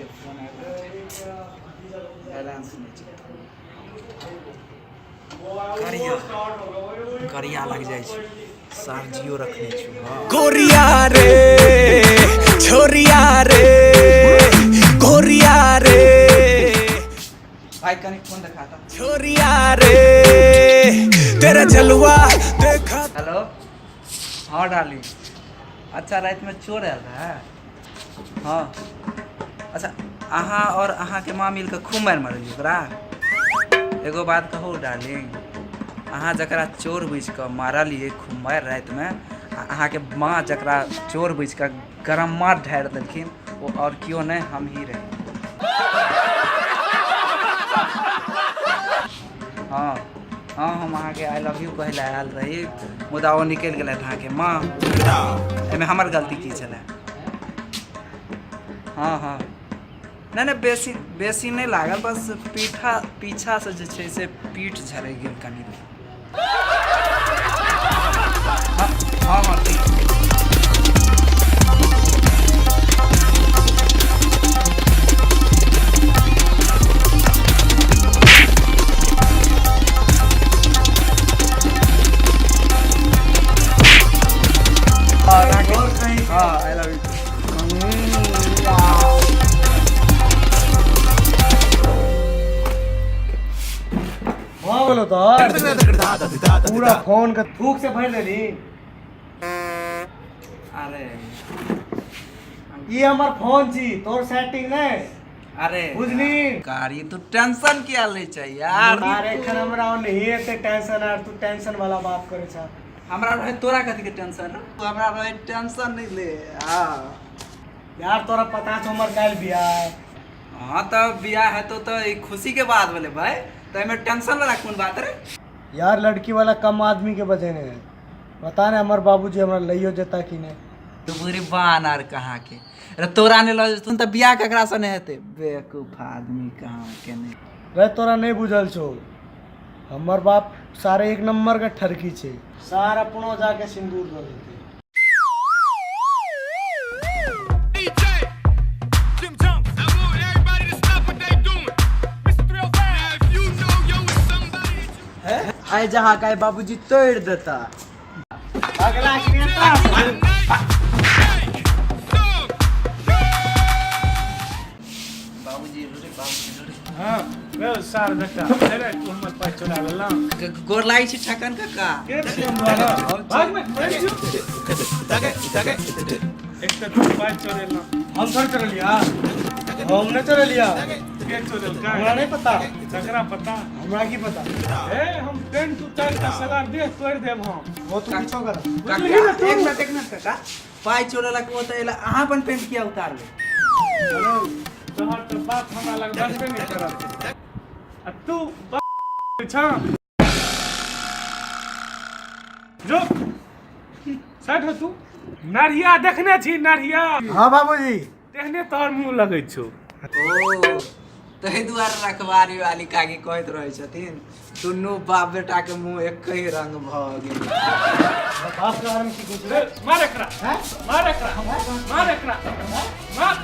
के phone balance नहीं करिया लग जाए सार जियो रखने छु गोरिया रे छोरिया रे गोरिया रे भाई कने फोन दिखाता छोरिया रे तेरा जलवा देखा। हेलो हाँ डाली अच्छा रात में चोर आयल रहा हाँ अच्छा अहाँ और अहाँ के माँ मिल के खूब मारि मारलियै ओकरा एगो बात कहू डार्लिंग अहाँ जकरा चोर बुझि कऽ मारलियै खूब मारि रातिमे अहाँ के माँ जकरा चोर बुझि कऽ गरम मार ढारि देलखिन वो और केओ नहीं हम ही रही हाँ हाँ हम अहाँ के आई लव यू कहै लए आयल रही मुदा वो निकलि गेलै अहाँ के माँ एहिमे हमर गलती की छलै हाँ हाँ नहीं नहीं बेसी नहीं लागल बस पीछा से जे छै से पीठ झड़ि गेल कनि हाँ हाँ हाँ ठीक हाँ आई लव यू बोलो तो पूरा फोन का थूक से भर देली। अरे ये हमार फोन छी तोर सेटिंग नहीं अरे बुझली कारी तू टेंशन किया ले चाहिए यार अरे एखन हमरा नहीं एते टेंशन यार तू टेंशन वाला बात करे छ हमरा रहे तोरा कथी के टेंशन तू हमरा रहे टेंशन नहीं ले यार तोरा पता छ हमर काल बियाह है। हाँ तो बियाह है तो एक खुशी के बात बोले भाई तो एमे टेंशन वाला कौन बात रे यार लड़की वाला कम आदमी के वजह ने है बता ने हमर बाबूजी हमरा लइयो जता कि नहीं तू पूरी बान आर कहाँ के अरे तोरा ने लो तुम तो बियाह ककरा से नहीं हेते बेवकूफ आदमी कहाँ के नहीं रे तोरा नहीं बुझल छो हमर बाप सारे एक नंबर का ठरकी छे सार अपनो जाके सिंदूर कर देते आए जहाँ का बाबूजी तोड़ देता अगला बाबूजी हाँ वे सार बेटा अरे तू हमर पास चला लेला गोर लाई छी ठकन काका के भाग में एक तो तू पास चलेला हम थोड़ी चल लिया हमने चल लिया के चलेल का हमरा नहीं पता जकरा पता हमरा की पता ए हम पेन टू टाइल का सगार दे तोड़ देब हम वो तू पीछो कर काका एक मिनट काका पाई चोरेला के होता है अहाँ अपन पेंट किया उतार ले तोहर तो बात हमरा लग बनबे नहीं करत आ तू छ जो साइड हो तू नरिया देखने छी नरिया हाँ बाबूजी देखने तोहर मुंह लगै छौ ओ तहि दुआरे रखवारी वाली काकी कहैत रहै छथिन दुनू बाप बेटा के मुंह एक ही रंग भ गेल बाप के बारे में की कुछ मार एकरा हैं मार एकरा मार एकरा मार